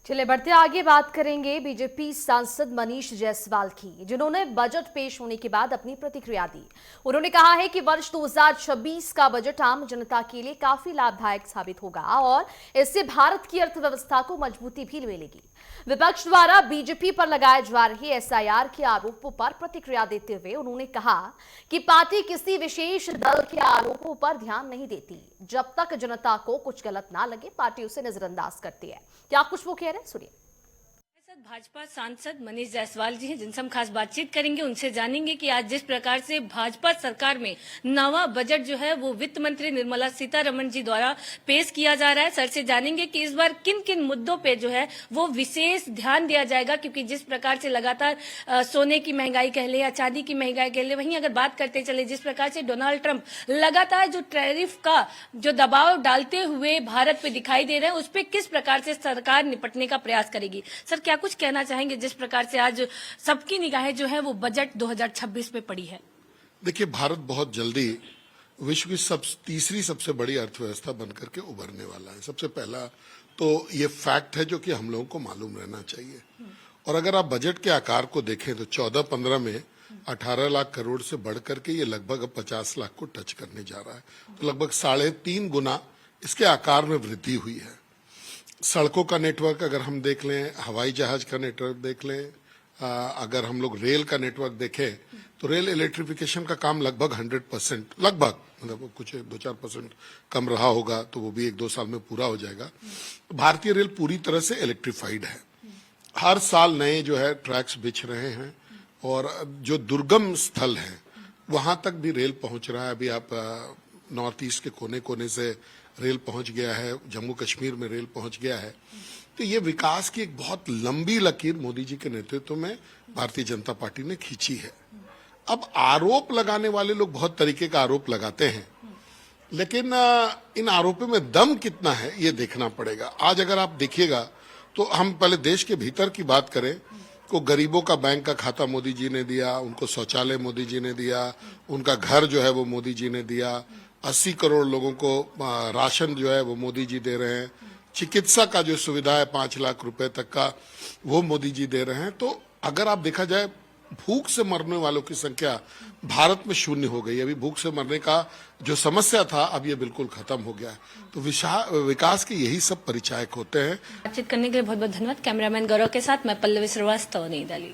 चलिए बढ़ते आगे, बात करेंगे बीजेपी सांसद मनीष जायसवाल की, जिन्होंने बजट पेश होने के बाद अपनी प्रतिक्रिया दी। उन्होंने कहा है कि वर्ष 2026 का बजट आम जनता के लिए काफी लाभदायक साबित होगा और इससे भारत की अर्थव्यवस्था को मजबूती भी मिलेगी। विपक्ष द्वारा बीजेपी पर लगाए जा रहे एसआईआर के आरोपों पर प्रतिक्रिया देते हुए उन्होंने कहा कि पार्टी किसी विशेष दल के आरोपों पर ध्यान नहीं देती। जब तक जनता को कुछ गलत ना लगे, पार्टी उसे नजरअंदाज करती है। क्या कुछ वो कह रहे हैं, सुनिए। भाजपा सांसद मनीष जायसवाल जी हैं, जिनसे हम खास बातचीत करेंगे। उनसे जानेंगे कि आज जिस प्रकार से भाजपा सरकार में नवा बजट जो है वो वित्त मंत्री निर्मला सीतारमण जी द्वारा पेश किया जा रहा है। सर से जानेंगे कि इस बार किन किन मुद्दों पे जो है वो विशेष ध्यान दिया जाएगा, क्योंकि जिस प्रकार से लगातार सोने की महंगाई कह ले या चांदी की महंगाई कह ले, वहीं अगर बात करते चले जिस प्रकार से डोनाल्ड ट्रंप लगातार जो टैरिफ का जो दबाव डालते हुए भारत पे दिखाई दे रहे हैं, उस पर किस प्रकार से सरकार निपटने का प्रयास करेगी। सर, क्या कुछ कहना चाहेंगे जिस प्रकार से आज सबकी निगाहें जो है वो बजट 2026 पे पड़ी है? देखिए, भारत बहुत जल्दी विश्व की तीसरी सबसे बड़ी अर्थव्यवस्था बनकर के उभरने वाला है। सबसे पहला तो ये फैक्ट है जो कि हम लोगों को मालूम रहना चाहिए। और अगर आप बजट के आकार को देखें तो 14-15 में 18 लाख करोड़ से बढ़कर के ये लगभग अब 50 लाख को टच करने जा रहा है। तो लगभग 3.5 गुना इसके आकार में वृद्धि हुई है। सड़कों का नेटवर्क अगर हम देख लें, हवाई जहाज का नेटवर्क देख लें, अगर हम लोग रेल का नेटवर्क देखें तो रेल इलेक्ट्रिफिकेशन का काम लगभग 100%, लगभग मतलब कुछ 2-4% कम रहा होगा, तो वो भी 1-2 साल में पूरा हो जाएगा। भारतीय रेल पूरी तरह से इलेक्ट्रीफाइड है। हर साल नए जो है ट्रैक्स बिछ रहे हैं और जो दुर्गम स्थल है वहां तक भी रेल पहुंच रहा है। अभी आप नॉर्थ ईस्ट के कोने कोने से रेल पहुंच गया है, जम्मू कश्मीर में रेल पहुंच गया है। तो ये विकास की एक बहुत लंबी लकीर मोदी जी के नेतृत्व में भारतीय जनता पार्टी ने खींची है। अब आरोप लगाने वाले लोग बहुत तरीके का आरोप लगाते हैं, लेकिन इन आरोपों में दम कितना है ये देखना पड़ेगा। आज अगर आप देखिएगा तो हम पहले देश के भीतर की बात करें को गरीबों का बैंक का खाता मोदी जी ने दिया, उनको शौचालय मोदी जी ने दिया, उनका घर जो है वो मोदी जी ने दिया, 80 करोड़ लोगों को राशन जो है वो मोदी जी दे रहे हैं, चिकित्सा का जो सुविधा है 5 लाख रुपए तक का वो मोदी जी दे रहे हैं। तो अगर आप देखा जाए भूख से मरने वालों की संख्या भारत में 0 हो गई। अभी भूख से मरने का जो समस्या था अब ये बिल्कुल खत्म हो गया है। तो विकास के यही सब परिचायक होते हैं। बातचीत करने के लिए बहुत बहुत धन्यवाद। कैमरामैन गौरव के साथ मैं पल्लवी श्रीवास्तव, नई दिल्ली।